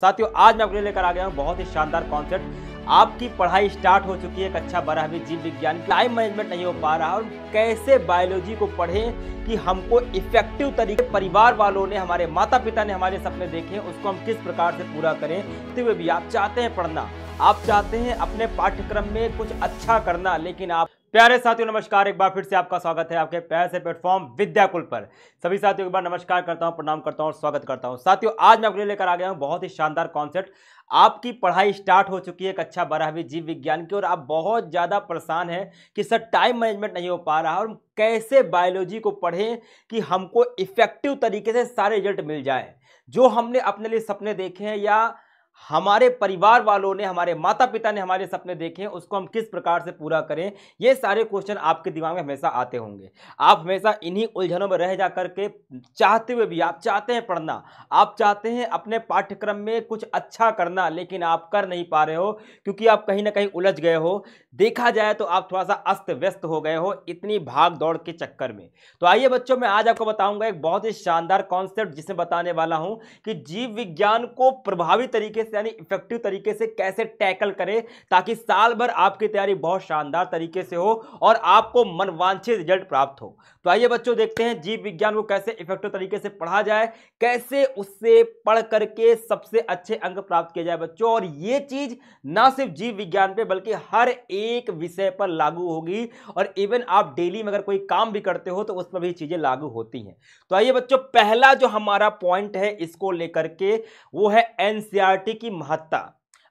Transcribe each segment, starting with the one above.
साथियों, आज मैं आपके लिए लेकर आ गया हूं बहुत ही शानदार कॉन्सेप्ट। आपकी पढ़ाई स्टार्ट हो चुकी है, कक्षा 12वीं जीव विज्ञान की। टाइम मैनेजमेंट नहीं हो पा रहा और कैसे बायोलॉजी को पढ़ें कि हमको इफेक्टिव तरीके परिवार वालों ने, हमारे माता पिता ने हमारे सपने देखे, उसको हम किस प्रकार से पूरा करें। तो वे भी आप चाहते हैं पढ़ना, आप चाहते हैं अपने पाठ्यक्रम में कुछ अच्छा करना, लेकिन आप प्यारे साथियों नमस्कार। एक बार फिर से आपका स्वागत है आपके प्यारे से प्लेटफॉर्म विद्याकुल पर। सभी साथियों एक बार नमस्कार करता हूं, प्रणाम करता हूं और स्वागत करता हूं। साथियों, आज मैं आपके लिए लेकर आ गया हूं बहुत ही शानदार कॉन्सेप्ट। आपकी पढ़ाई स्टार्ट हो चुकी है कक्षा 12वीं जीव विज्ञान की और आप बहुत ज्यादा परेशान हैं कि सर टाइम मैनेजमेंट नहीं हो पा रहा और कैसे बायोलॉजी को पढ़ें कि हमको इफेक्टिव तरीके से सारे रिजल्ट मिल जाए। जो हमने अपने लिए सपने देखे हैं या हमारे परिवार वालों ने, हमारे माता पिता ने हमारे सपने देखे हैं, उसको हम किस प्रकार से पूरा करें। ये सारे क्वेश्चन आपके दिमाग में हमेशा आते होंगे। आप हमेशा इन्हीं उलझनों में रह जा करके चाहते हुए भी आप चाहते हैं पढ़ना, आप चाहते हैं अपने पाठ्यक्रम में कुछ अच्छा करना, लेकिन आप कर नहीं पा रहे हो क्योंकि आप कहीं ना कहीं उलझ गए हो। देखा जाए तो आप थोड़ा सा अस्त व्यस्त हो गए हो इतनी भाग दौड़ के चक्कर में। तो आइए बच्चों, मैं आज आपको बताऊंगा एक बहुत ही शानदार कॉन्सेप्ट, जिसमें बताने वाला हूं कि जीव विज्ञान को प्रभावी तरीके से यानी इफेक्टिव तरीके से कैसे टैकल करें ताकि साल भर आपकी तैयारी बहुत शानदार तरीके से हो और आपको मनवांछित रिजल्ट प्राप्त हो। तो आइए बच्चों, देखते हैं जीव विज्ञान को कैसे इफेक्टिव तरीके से पढ़ा जाए, कैसे उससे पढ़ करके सबसे अच्छे अंक प्राप्त किए जाए बच्चों। और यह चीज ना सिर्फ जीव विज्ञान पे बल्कि हर एक विषय पर लागू होगी और इवन आप डेली में अगर कोई काम भी करते हो तो उस पर भी चीजें लागू होती हैं। तो आइए बच्चों, पहला जो हमारा पॉइंट है इसको लेकर के वो है एनसीईआरटी की महत्ता।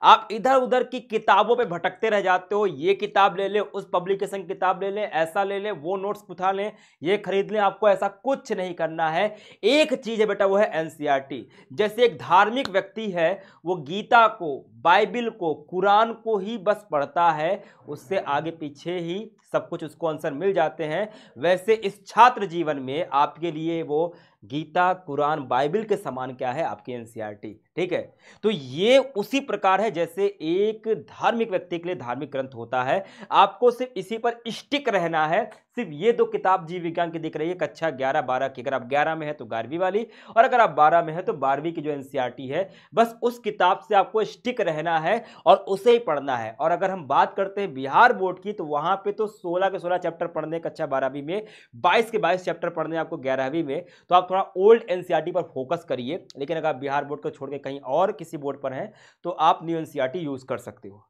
आप इधर उधर की किताबों पे भटकते रह जाते हो, ये किताब ले ले, उस पब्लिकेशन की किताब ले ले, ऐसा ले ले, वो नोट्स उठा लें, ये खरीद लें। आपको ऐसा कुछ नहीं करना है। एक चीज है बेटा, वो है एनसीईआरटी। जैसे एक धार्मिक व्यक्ति है, वो गीता को, बाइबिल को, कुरान को ही बस पढ़ता है, उससे आगे पीछे ही सब कुछ उसको आंसर मिल जाते हैं, वैसे इस छात्र जीवन में आपके लिए वो गीता, कुरान, बाइबिल के समान क्या है, आपकी एनसीईआरटी। ठीक है, तो ये उसी प्रकार है जैसे एक धार्मिक व्यक्ति के लिए धार्मिक ग्रंथ होता है। आपको सिर्फ इसी पर स्टिक रहना है। सिर्फ ये दो किताब जीव विज्ञान की दिख रही है कक्षा 11 12 की, अगर आप 11 में है तो 11वीं वाली, और अगर आप 12 में है तो 12वीं की जो एनसीईआरटी है, बस उस किताब से आपको स्टिक रहना है और उसे ही पढ़ना है। और अगर हम बात करते हैं बिहार बोर्ड की, तो वहां पे तो 16 के 16 चैप्टर पढ़ने कक्षा 12वीं में, 22 के 22 चैप्टर पढ़ने आपको 11वीं में। तो आप थोड़ा ओल्ड एनसीईआरटी पर फोकस करिए। लेकिन अगर आप बिहार बोर्ड को छोड़ के कहीं और किसी बोर्ड पर हैं तो आप न्यू एनसीईआरटी यूज कर सकते हो।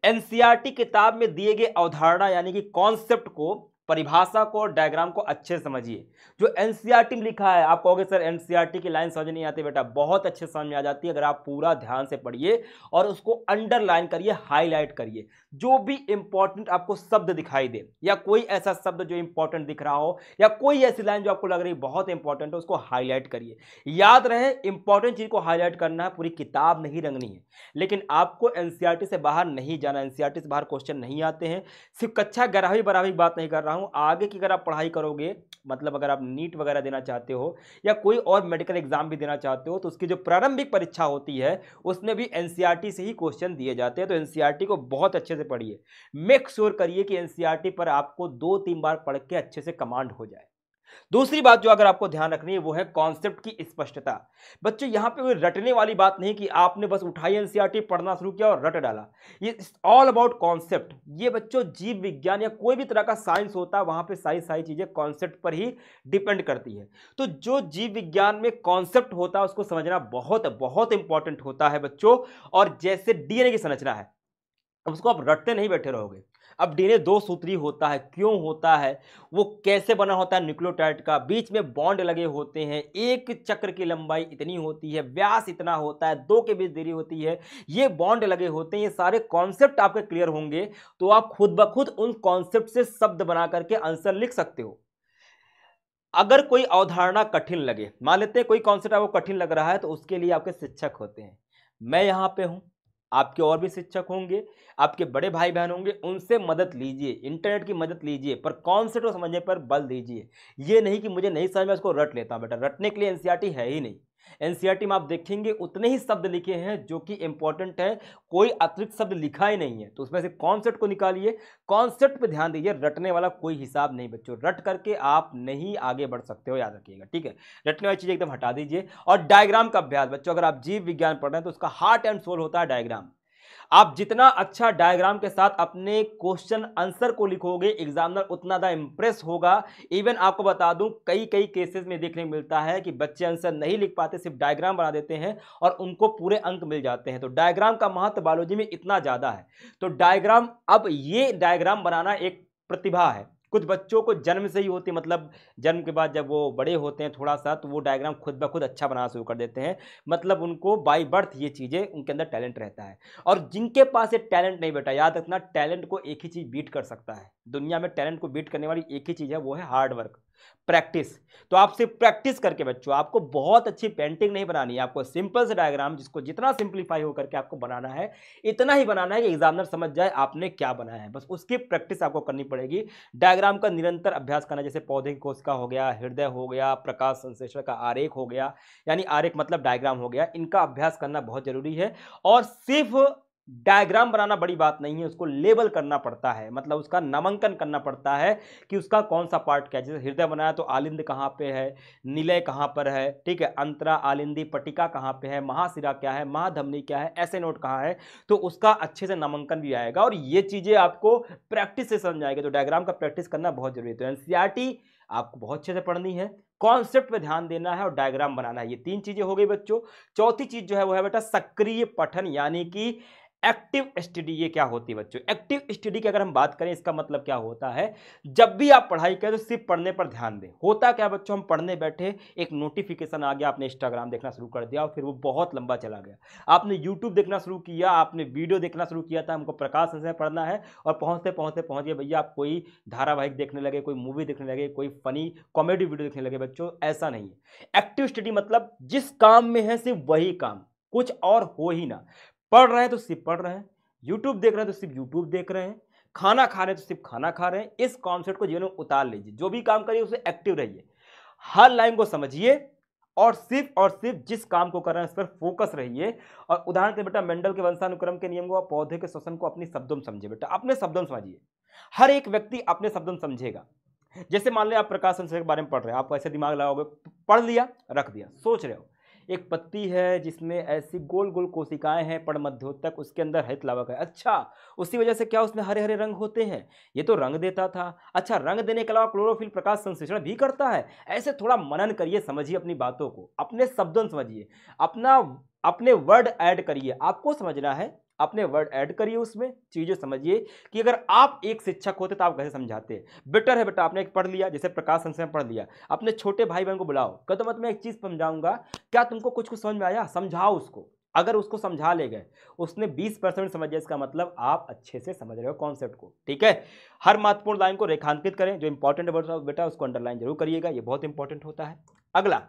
एनसीईआरटी किताब में दिए गए अवधारणा यानी कि कॉन्सेप्ट को, परिभाषा को और डायग्राम को अच्छे से समझिए। जो एनसीईआरटी में लिखा है, आप कहोगे सर एनसीईआरटी की लाइन समझ नहीं आती। बेटा बहुत अच्छे समझ में आ जाती है अगर आप पूरा ध्यान से पढ़िए और उसको अंडरलाइन करिए, हाईलाइट करिए। जो भी इंपॉर्टेंट आपको शब्द दिखाई दे या कोई ऐसा शब्द जो इंपॉर्टेंट दिख रहा हो या कोई ऐसी लाइन जो आपको लग रही बहुत इंपॉर्टेंट है, उसको हाईलाइट करिए। याद रहे, इंपॉर्टेंट चीज को हाईलाइट करना है, पूरी किताब नहीं रंगनी है। लेकिन आपको एनसीईआरटी से बाहर नहीं जाना, एनसीईआरटी से बाहर क्वेश्चन नहीं आते हैं। सिर्फ कक्षा 11वीं 12वीं की बात नहीं कर रहा हूं, आगे की अगर आप पढ़ाई करोगे, मतलब अगर आप नीट वगैरह देना चाहते हो या कोई और मेडिकल एग्जाम भी देना चाहते हो, तो उसकी जो प्रारंभिक परीक्षा होती है उसमें भी एनसीईआरटी से ही क्वेश्चन दिए जाते हैं। तो एनसीईआरटी को बहुत अच्छे से पढ़िए। मेक श्योर करिए कि एनसीईआरटी पर आपको 2-3 बार पढ़ के अच्छे से कमांड हो जाए। दूसरी बात जो अगर आपको ध्यान रखनी है वो है कॉन्सेप्ट की स्पष्टता। बच्चों यहां पे कोई रटने वाली बात नहीं कि आपने बस उठाई एनसीईआरटी, पढ़ना शुरू किया और रट डाला। ये ऑल अबाउट कॉन्सेप्ट। ये बच्चों जीव विज्ञान या कोई भी तरह का साइंस होता है, वहां पे सारी सारी चीजें कॉन्सेप्ट पर ही डिपेंड करती है। तो जो जीव विज्ञान में कॉन्सेप्ट होता है उसको समझना बहुत बहुत इंपॉर्टेंट होता है बच्चों। और जैसे डीएनए की संरचना है, अब उसको आप रटते नहीं बैठे रहोगे। अब डीएनए 2 सूत्री होता है, क्यों होता है, वो कैसे बना होता है, न्यूक्लियोटाइड का, बीच में बॉन्ड लगे होते हैं, एक चक्र की लंबाई इतनी होती है, व्यास इतना होता है, 2 के बीच दूरी होती है, ये बॉन्ड लगे होते हैं। ये सारे कॉन्सेप्ट आपके क्लियर होंगे तो आप खुद ब खुद उन कॉन्सेप्ट से शब्द बना करके आंसर लिख सकते हो। अगर कोई अवधारणा कठिन लगे, मान लेते हैं कोई कॉन्सेप्ट आपको कठिन लग रहा है, तो उसके लिए आपके शिक्षक होते हैं। मैं यहां पे हूं, आपके और भी शिक्षक होंगे, आपके बड़े भाई बहन होंगे, उनसे मदद लीजिए, इंटरनेट की मदद लीजिए, पर कॉन्सेप्ट को समझने पर बल दीजिए। ये नहीं कि मुझे नहीं समझ में, उसको रट लेता हूं। बेटा रटने के लिए एनसीईआरटी है ही नहीं। एनसीईआरटी में आप देखेंगे उतने ही शब्द लिखे हैं जो कि इंपॉर्टेंट है, कोई अतिरिक्त शब्द लिखा ही नहीं है। तो उसमें से कॉन्सेप्ट को निकालिए, कॉन्सेप्ट पे ध्यान दीजिए, रटने वाला कोई हिसाब नहीं बच्चों, रट करके आप नहीं आगे बढ़ सकते हो, याद रखिएगा, ठीक है। रटने वाली चीज़ एकदम हटा दीजिए। और डायग्राम का अभ्यास बच्चों, अगर आप जीव विज्ञान पढ़ रहे हैं तो उसका हार्ट एंड सोल होता है डायग्राम। आप जितना अच्छा डायग्राम के साथ अपने क्वेश्चन आंसर को लिखोगे, एग्जामिनर उतना ज़्यादा इंप्रेस होगा। इवन आपको बता दूं, कई केसेस में देखने को मिलता है कि बच्चे आंसर नहीं लिख पाते, सिर्फ डायग्राम बना देते हैं और उनको पूरे अंक मिल जाते हैं। तो डायग्राम का महत्व बायोलॉजी में इतना ज़्यादा है। तो डायग्राम, अब ये डायग्राम बनाना एक प्रतिभा है। कुछ बच्चों को जन्म से ही होती, मतलब जन्म के बाद जब वो बड़े होते हैं थोड़ा सा, तो वो डायग्राम खुद ब खुद अच्छा बनाना शुरू कर देते हैं। मतलब उनको बाय बर्थ ये चीज़ें उनके अंदर टैलेंट रहता है। और जिनके पास ये टैलेंट नहीं, बेटा याद रखना, टैलेंट को एक ही चीज़ बीट कर सकता है दुनिया में, टैलेंट को बीट करने वाली एक ही चीज़ है, वो है हार्ड वर्क, प्रैक्टिस। तो आप सिर्फ प्रैक्टिस करके बच्चों, आपको बहुत अच्छी पेंटिंग नहीं बनानी है, आपको सिंपल से डायग्राम, जिसको जितना सिंप्लीफाई हो करके आपको बनाना है, इतना ही बनाना है कि एग्जामिनर समझ जाए आपने क्या बनाया है। बस उसकी प्रैक्टिस आपको करनी पड़ेगी। डायग्राम का निरंतर अभ्यास करना, जैसे पौधे की कोशिका हो गया, हृदय हो गया, प्रकाश संश्लेषण का आरेख हो गया, यानी आरेख मतलब डायग्राम हो गया, इनका अभ्यास करना बहुत जरूरी है। और सिर्फ डायग्राम बनाना बड़ी बात नहीं है, उसको लेबल करना पड़ता है, मतलब उसका नामांकन करना पड़ता है कि उसका कौन सा पार्ट क्या है। जैसे हृदय बनाया तो आलिंद कहाँ पे है, निलय कहाँ पर है, ठीक है, अंतरा, आलिंदी, पट्टिका कहाँ पे है, महाशिरा क्या है, महाधमनी क्या है, ऐसे नोट कहाँ है, तो उसका अच्छे से नामांकन भी आएगा। और ये चीजें आपको प्रैक्टिस से समझ आएगी। तो डायग्राम का प्रैक्टिस करना बहुत जरूरी है। तो एनसीईआरटी आपको बहुत अच्छे से पढ़नी है, कॉन्सेप्ट पे ध्यान देना है और डायग्राम बनाना है। ये 3 चीजें हो गई बच्चों। चौथी चीज जो है वो है बेटा सक्रिय पठन, यानी कि एक्टिव स्टडी। ये क्या होती है बच्चों? एक्टिव स्टडी की अगर हम बात करें, इसका मतलब क्या होता है, जब भी आप पढ़ाई करें तो सिर्फ पढ़ने पर ध्यान दें। होता क्या बच्चों, हम पढ़ने बैठे, एक नोटिफिकेशन आ गया, आपने इंस्टाग्राम देखना शुरू कर दिया और फिर वो बहुत लंबा चला गया, आपने यूट्यूब देखना शुरू किया, आपने वीडियो देखना शुरू किया था, हमको प्रकाश संश्लेषण पढ़ना है, और पहुंचते पहुंचते पहुंच गए भैया आप कोई धारावाहिक देखने लगे, कोई मूवी देखने लगे, कोई फनी कॉमेडी वीडियो देखने लगे। बच्चों ऐसा नहीं है। एक्टिव स्टडी मतलब जिस काम में है सिर्फ वही काम, कुछ और हो ही ना। पढ़ रहे हैं तो सिर्फ पढ़ रहे हैं, यूट्यूब देख रहे हैं तो सिर्फ यूट्यूब देख रहे हैं, खाना खा रहे हैं तो सिर्फ खाना खा रहे हैं। इस कॉन्सेप्ट को जीवन में उतार लीजिए। जो भी काम करिए उसे एक्टिव रहिए, हर लाइन को समझिए और सिर्फ जिस काम को कर रहे हैं उस पर फोकस रहिए। और उदाहरण के लिए बेटा, मेंडल के वंशानुक्रम के नियम को, पौधे के श्वसन को अपनी शब्दों में समझिए। बेटा अपने शब्दों में समझिए, हर एक व्यक्ति अपने शब्दों में समझेगा। जैसे मान लिया आप प्रकाश संश्लेषण के बारे में पढ़ रहे हैं, आप ऐसे दिमाग लगाओगे, पढ़ लिया, रख दिया, सोच रहे हो एक पत्ती है जिसमें ऐसी गोल गोल कोशिकाएं हैं पड़ मध्योतक, उसके अंदर हरित लावक है। अच्छा, उसी वजह से क्या उसमें हरे हरे रंग होते हैं, ये तो रंग देता था। अच्छा, रंग देने के अलावा क्लोरोफिल प्रकाश संश्लेषण भी करता है। ऐसे थोड़ा मनन करिए, समझिए अपनी बातों को, अपने शब्दों में समझिए, अपने वर्ड ऐड करिए। आपको समझना है, अपने वर्ड ऐड करिए, उसमें चीजें समझिए कि अगर आप एक शिक्षक होते तो आप कैसे समझाते। बेटर है बेटा, आपने एक पढ़ लिया, जैसे प्रकाश संश्लेषण पढ़ लिया, अपने छोटे भाई बहन को बुलाओ, कहते मत मैं एक चीज समझाऊंगा, क्या तुमको कुछ समझ में आया, समझाओ उसको। अगर उसको समझा ले गए, उसने 20% समझ गया, इसका मतलब आप अच्छे से समझ रहे हो कॉन्सेप्ट को, ठीक है। हर महत्वपूर्ण लाइन को रेखांकित करें, जो इंपॉर्टेंट है बेटा उसको अंडरलाइन जरूर करिएगा, ये बहुत इंपॉर्टेंट होता है। अगला,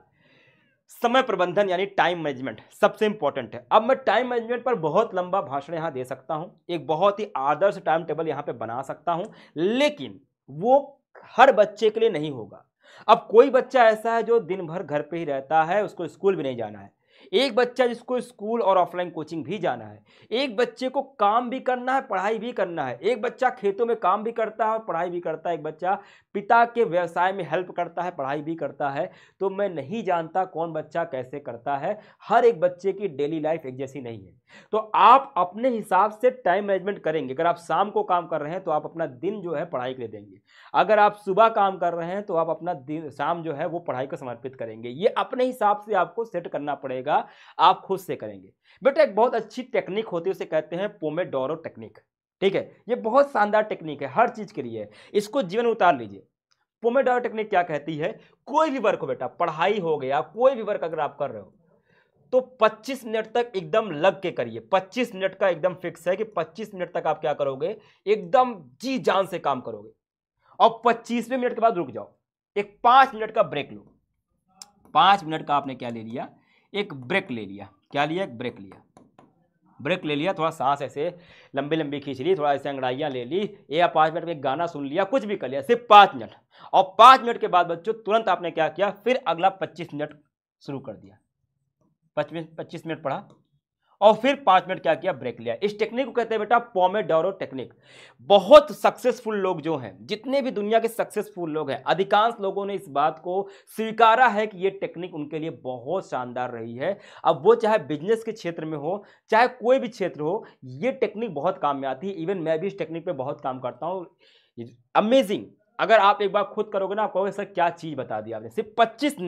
समय प्रबंधन यानी टाइम मैनेजमेंट, सबसे इंपॉर्टेंट है। अब मैं टाइम मैनेजमेंट पर बहुत लंबा भाषण यहां दे सकता हूं, एक बहुत ही आदर्श टाइम टेबल यहां पे बना सकता हूं, लेकिन वो हर बच्चे के लिए नहीं होगा। अब कोई बच्चा ऐसा है जो दिन भर घर पे ही रहता है, उसको स्कूल भी नहीं जाना है, एक बच्चा जिसको स्कूल और ऑफलाइन कोचिंग भी जाना है, एक बच्चे को काम भी करना है, पढ़ाई भी करना है, एक बच्चा खेतों में काम भी करता है और पढ़ाई भी करता है, एक बच्चा पिता के व्यवसाय में हेल्प करता है, पढ़ाई भी करता है। तो मैं नहीं जानता कौन बच्चा कैसे करता है, हर एक बच्चे की डेली लाइफ एक जैसी नहीं है। तो आप अपने हिसाब से टाइम मैनेजमेंट करेंगे। अगर आप शाम को काम कर रहे हैं तो आप अपना दिन जो है पढ़ाई के लिए देंगे, अगर आप सुबह काम कर रहे हैं तो आप अपना दिन शाम जो है वो पढ़ाई को समर्पित करेंगे। ये अपने हिसाब से आपको सेट करना पड़ेगा, आप खुद से करेंगे। बेटा एक बहुत अच्छी टेक्निक होती है, उसे कहते हैं पोमोडोरो टेक्निक, ठीक है। ये बहुत शानदार टेक्निक है, हर चीज के लिए, इसको जीवन में उतार लीजिए। पोमोडोरो टेक्निक क्या कहती है, कोई भी वर्क हो बेटा, पढ़ाई हो गया, कोई भी वर्क अगर आप कर रहे हो तो 25 मिनट तक एकदम लग के करिए। 25 मिनट का एकदम फिक्स है कि 25 मिनट तक आप क्या करोगे, एकदम जी जान से काम करोगे, और 25वें मिनट के बाद रुक जाओ, एक 5 मिनट का ब्रेक लो। 5 मिनट का आपने क्या ले लिया, एक ब्रेक ले लिया। क्या लिया, एक ब्रेक लिया, ब्रेक ले लिया, थोड़ा सांस ऐसे लंबी लंबी खींच ली, थोड़ा ऐसे अंगड़ाइयाँ ले ली, या 5 मिनट में एक गाना सुन लिया, कुछ भी कर लिया, सिर्फ 5 मिनट। और 5 मिनट के बाद बच्चों तुरंत आपने क्या किया, फिर अगला 25 मिनट शुरू कर दिया। 25 मिनट पढ़ा और फिर 5 मिनट क्या किया, ब्रेक लिया। इस टेक्निक को कहते हैं बेटा पोमोडोरो टेक्निक। बहुत सक्सेसफुल लोग जो हैं, जितने भी दुनिया के सक्सेसफुल लोग हैं, अधिकांश लोगों ने इस बात को स्वीकारा है कि ये टेक्निक उनके लिए बहुत शानदार रही है। अब वो चाहे बिजनेस के क्षेत्र में हो, चाहे कोई भी क्षेत्र हो, ये टेक्निक बहुत काम में आती है। इवन मैं भी इस टेक्निक पे बहुत काम करता हूँ। अमेजिंग। अगर आप एक बार खुद करोगे ना, आप कहोगे सर क्या चीज बता दी आपने। सिर्फ 25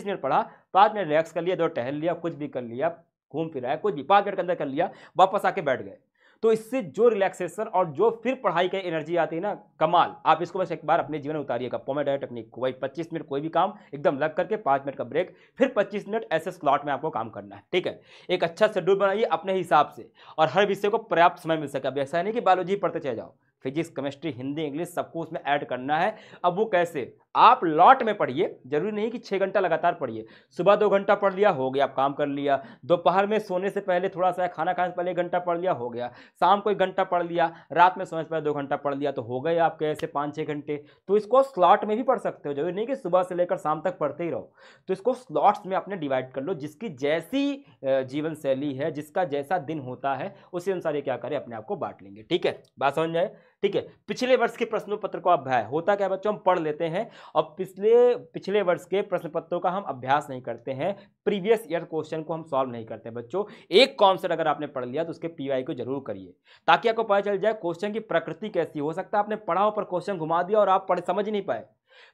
मिनट पढ़ा, 5 मिनट रिलैक्स कर लिया, 2 टहल लिया, कुछ भी कर लिया, घूम फिर आया, कुछ भी 5 मिनट के अंदर कर लिया, वापस आके बैठ गए। तो इससे जो रिलैक्सेशन और जो फिर पढ़ाई की एनर्जी आती है ना, कमाल। आप इसको बस एक बार अपने जीवन में उतारिएगा, पोमोडोरो टेक्निक को। वही 25 मिनट कोई भी काम एकदम लग करके, 5 मिनट का ब्रेक, फिर 25 मिनट ऐसे स्लॉट में आपको काम करना है। ठीक है, एक अच्छा शेड्यूल बनाइए अपने हिसाब से और हर विषय को पर्याप्त समय मिल सके। अब ऐसा नहीं कि बायोलॉजी पढ़ते चले जाओ, फिजिक्स, केमिस्ट्री, हिंदी, इंग्लिश सबको उसमें ऐड करना है। अब वो कैसे, आप लॉट में पढ़िए, जरूरी नहीं कि 6 घंटा लगातार पढ़िए। सुबह 2 घंटा पढ़ लिया, हो गया, आप काम कर लिया। दोपहर में सोने से पहले थोड़ा सा, खाना खाने से पहले 1 घंटा पढ़ लिया, हो गया। शाम को 1 घंटा पढ़ लिया, रात में सोने से पहले 2 घंटा पढ़ लिया, तो हो गए आपके ऐसे 5-6 घंटे। तो इसको स्लॉट में भी पढ़ सकते हो, जरूरी नहीं कि सुबह से लेकर शाम तक पढ़ते ही रहो। तो इसको स्लॉट्स में अपने डिवाइड कर लो, जिसकी जैसी जीवन शैली है, जिसका जैसा दिन होता है, उसी अनुसार ये क्या करें, अपने आप को बांट लेंगे। ठीक है, बात समझ जाए। ठीक है, पिछले वर्ष के प्रश्न पत्र को अभ्यास होता क्या बच्चों, हम पढ़ लेते हैं और पिछले वर्ष के प्रश्न पत्रों का हम अभ्यास नहीं करते हैं, प्रीवियस ईयर क्वेश्चन को हम सॉल्व नहीं करते हैं बच्चों। एक कॉन्सेप्ट अगर आपने पढ़ लिया तो उसके पीवाई को जरूर करिए, ताकि आपको पता चल जाए क्वेश्चन की प्रकृति कैसी हो सकता है। आपने पढ़ा हो पर क्वेश्चन घुमा दिया और आप पढ़े समझ ही नहीं पाए,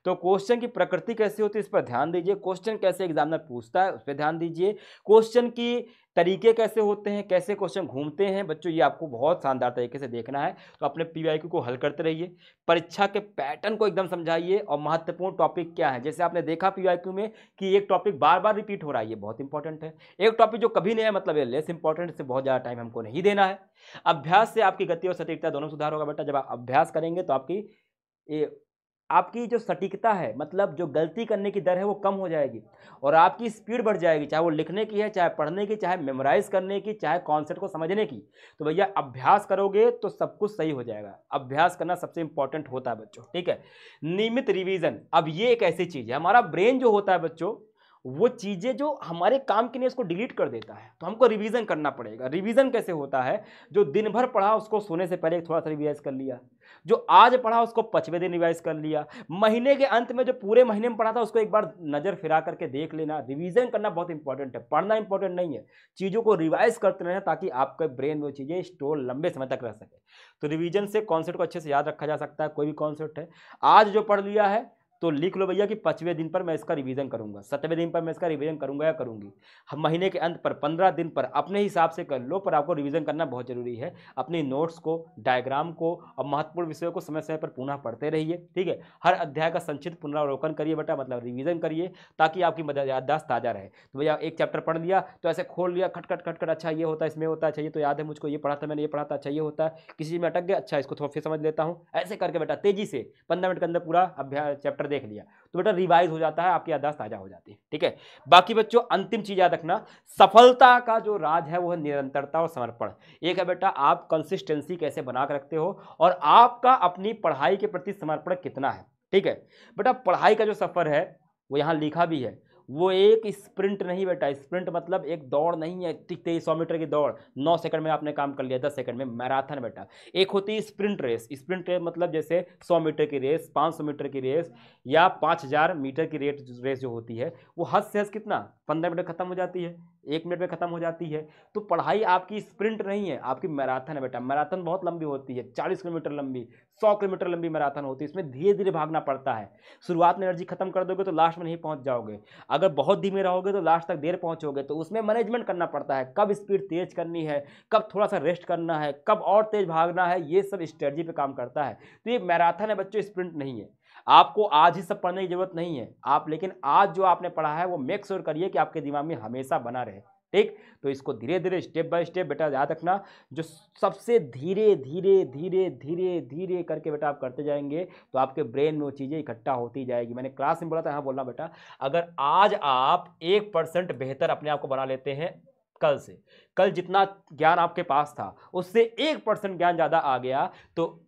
तो क्वेश्चन की प्रकृति कैसी होती है इस पर ध्यान दीजिए। क्वेश्चन कैसे एग्जामिनर पूछता है उस पर ध्यान दीजिए। क्वेश्चन की तरीके कैसे होते हैं, कैसे क्वेश्चन घूमते हैं बच्चों, ये आपको बहुत शानदार तरीके से देखना है। तो अपने पीवाईक्यू को हल करते रहिए, परीक्षा के पैटर्न को एकदम समझाइए और महत्वपूर्ण टॉपिक क्या है। जैसे आपने देखा पीवाईक्यू में कि एक टॉपिक बार बार रिपीट हो रहा है, ये बहुत इंपॉर्टेंट है। एक टॉपिक जो कभी नहीं है मतलब ये लेस इंपॉर्टेंट, इससे बहुत ज़्यादा टाइम हमको नहीं देना है। अभ्यास से आपकी गति और सटीकता दोनों सुधार होगा बेटा। जब आप अभ्यास करेंगे तो आपकी जो सटीकता है, मतलब जो गलती करने की दर है, वो कम हो जाएगी और आपकी स्पीड बढ़ जाएगी, चाहे वो लिखने की है, चाहे पढ़ने की, चाहे मेमोराइज करने की, चाहे कॉन्सेप्ट को समझने की। तो भैया अभ्यास करोगे तो सब कुछ सही हो जाएगा। अभ्यास करना सबसे इंपॉर्टेंट होता है बच्चों। ठीक है, नियमित रिवीजन। अब ये एक ऐसी चीज है, हमारा ब्रेन जो होता है बच्चों, वो चीजें जो हमारे काम के लिए उसको डिलीट कर देता है, तो हमको रिवीजन करना पड़ेगा। रिवीजन कैसे होता है, जो दिन भर पढ़ा उसको सोने से पहले थोड़ा सा रिवाइज कर लिया, जो आज पढ़ा उसको 5वें दिन रिवाइज कर लिया, महीने के अंत में जो पूरे महीने में पढ़ा था उसको एक बार नजर फिरा करके देख लेना। रिवीजन करना बहुत इंपॉर्टेंट है, पढ़ना इंपॉर्टेंट नहीं है, चीजों को रिवाइज करते रहना ताकि आपके ब्रेन में वो चीजें स्टोर लंबे समय तक रह सके। तो रिवीजन से कॉन्सेप्ट को अच्छे से याद रखा जा सकता है। कोई भी कॉन्सेप्ट है, आज जो पढ़ लिया है तो लिख लो भैया कि 5वें दिन पर मैं इसका रिवीजन करूंगा, 7वें दिन पर मैं इसका रिवीजन करूंगा या करूंगी। हम महीने के अंत पर 15 दिन पर अपने हिसाब से कर लो, पर आपको रिवीजन करना बहुत जरूरी है। अपनी नोट्स को, डायग्राम को और महत्वपूर्ण विषयों को समय समय पर पुनः पढ़ते रहिए। ठीक है, हर अध्याय का संक्षिप्त पुनरावलोकन करिए बेटा, मतलब रिवीजन करिए, ताकि आपकी याददाश्त ताजा रहे। तो भैया एक चैप्टर पढ़ लिया तो ऐसे खोल लिया, खटखट खटखट, अच्छा ये होता है, इसमें होता है, अच्छा ये तो याद है मुझको, ये पढ़ा था मैंने, ये पढ़ा था, अच्छा ये होता है, किसी में अटक गया, अच्छा इसको थोड़ा फिर समझ लेता हूँ। ऐसे करके बेटा तेजी से 15 मिनट के अंदर पूरा अभ्यास चैप्टर देख लिया तो बेटा रिवाइज हो जाता है, आपकी याददाश्त ताजा हो जाती है। ठीक है, बाकी बच्चों अंतिम चीज याद रखना, सफलता का जो राज है वो है निरंतरता और समर्पण। एक है बेटा आप कंसिस्टेंसी कैसे बना कर रखते हो और आपका अपनी पढ़ाई के प्रति समर्पण कितना है। ठीक है बेटा, पढ़ाई का जो सफर है वो यहाँ लिखा भी है, वो एक स्प्रिंट नहीं बेटा। स्प्रिंट मतलब एक दौड़ नहीं है, 100 मीटर की दौड़ 9 सेकंड में आपने काम कर लिया, 10 सेकंड में। मैराथन बेटा एक होती है स्प्रिंट रेस। स्प्रिंट रेस मतलब जैसे 100 मीटर की रेस, 500 मीटर की रेस या 5000 मीटर की रेस जो होती है, वो हद से हद कितना 15 मिनट खत्म हो जाती है, 1 मिनट में खत्म हो जाती है। तो पढ़ाई आपकी स्प्रिंट नहीं है, आपकी मैराथन है बेटा। मैराथन बहुत लंबी होती है, 40 किलोमीटर लंबी, 100 किलोमीटर लंबी मैराथन होती है। इसमें धीरे धीरे भागना पड़ता है। शुरुआत में एनर्जी खत्म कर दोगे तो लास्ट में नहीं पहुंच जाओगे, अगर बहुत धीमे रहोगे तो लास्ट तक देर पहुंचोगे। तो उसमें मैनेजमेंट करना पड़ता है, कब स्पीड तेज करनी है, कब थोड़ा सा रेस्ट करना है, कब और तेज भागना है, ये सब स्ट्रेटजी पे काम करता है। तो ये मैराथन है बच्चों, स्प्रिंट नहीं है। आपको आज ही सब पढ़ने की जरूरत नहीं है आप, लेकिन आज जो आपने पढ़ा है वो मेक श्योर करिए कि आपके दिमाग में हमेशा बना रहे। ठीक, तो इसको धीरे धीरे स्टेप बाय स्टेप बेटा याद रखना। जो सबसे धीरे धीरे धीरे धीरे धीरे करके बेटा आप करते जाएंगे तो आपके ब्रेन में वो चीज़ें इकट्ठा होती जाएगी। मैंने क्लास में बोला था, हाँ बोलना बेटा, अगर आज आप 1% बेहतर अपने आप को बना लेते हैं कल से, कल जितना ज्ञान आपके पास था उससे 1% ज्ञान ज़्यादा आ गया, तो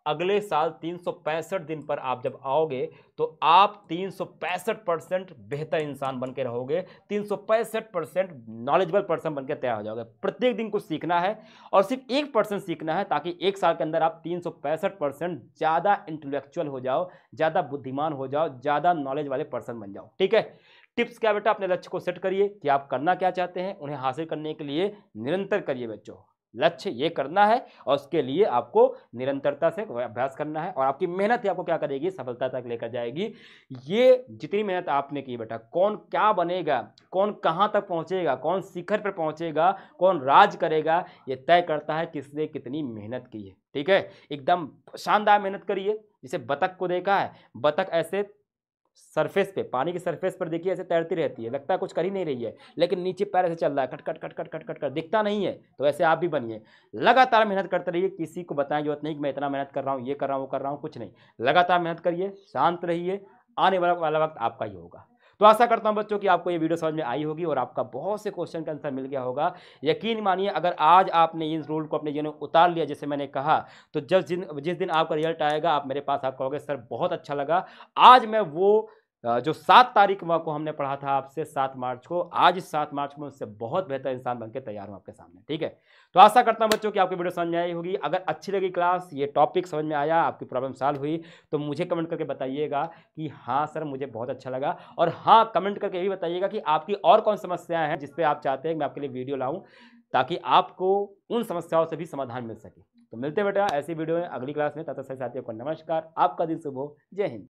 अगले साल 365 दिन पर आप जब आओगे तो आप 365% बेहतर इंसान बन के रहोगे, 365% नॉलेजेबल पर्सन बनकर तैयार हो जाओगे। प्रत्येक दिन कुछ सीखना है और सिर्फ 1% सीखना है, ताकि एक साल के अंदर आप 365% ज़्यादा इंटेलेक्चुअल हो जाओ, ज़्यादा बुद्धिमान हो जाओ, ज़्यादा नॉलेज वाले पर्सन बन जाओ। ठीक है, टिप्स क्या बेटा, अपने लक्ष्य को सेट करिए कि आप करना क्या चाहते हैं, उन्हें हासिल करने के लिए निरंतर करिए बच्चों। लक्ष्य ये करना है और उसके लिए आपको निरंतरता से अभ्यास करना है, और आपकी मेहनत ही आपको क्या करेगी, सफलता तक लेकर जाएगी। ये जितनी मेहनत आपने की बेटा, कौन क्या बनेगा, कौन कहाँ तक पहुँचेगा, कौन शिखर पर पहुँचेगा, कौन राज करेगा, ये तय करता है किसने कितनी मेहनत की है। ठीक है, एकदम शानदार मेहनत करिए। जैसे बतख को देखा है, बतख ऐसे सरफेस पे, पानी की सरफेस पर देखिए ऐसे तैरती रहती है, लगता है कुछ कर ही नहीं रही है, लेकिन नीचे पैर ऐसे चल रहा है, cut cut cut cut cut cut cut, दिखता नहीं है। तो ऐसे आप भी बनिए, लगातार मेहनत करते रहिए। किसी को बताएं जरूरत नहीं कि मैं इतना मेहनत कर रहा हूँ, ये कर रहा हूँ, वो कर रहा हूँ, कुछ नहीं। लगातार मेहनत करिए, शांत रहिए, आने वाला वक्त आपका ही होगा। तो आशा करता हूं बच्चों कि आपको ये वीडियो समझ में आई होगी और आपका बहुत से क्वेश्चन का आंसर मिल गया होगा। यकीन मानिए, अगर आज आपने इस रूल को अपने जीवन में उतार लिया, जैसे मैंने कहा, तो जिस दिन आपका रिजल्ट आएगा, आप मेरे पास आप कहोगे सर बहुत अच्छा लगा। आज मैं वो जो 7 तारीख को हमने पढ़ा था आपसे, 7 मार्च को, आज इस 7 मार्च को मैं उससे बहुत बेहतर इंसान बनकर तैयार हूं आपके सामने। ठीक है, तो आशा करता हूं बच्चों कि आपकी वीडियो समझ में आई होगी। अगर अच्छी लगी क्लास, ये टॉपिक समझ में आया, आपकी प्रॉब्लम सॉल्व हुई, तो मुझे कमेंट करके बताइएगा कि हाँ सर मुझे बहुत अच्छा लगा। और हाँ, कमेंट करके भी बताइएगा कि आपकी और कौन समस्याएं हैं जिस पे आप चाहते हैं मैं आपके लिए वीडियो लाऊं, ताकि आपको उन समस्याओं से भी समाधान मिल सके। तो मिलते बेटा ऐसी वीडियो में अगली क्लास में। तब तक सभी साथियों को नमस्कार, आपका दिन शुभ हो, जय हिंद।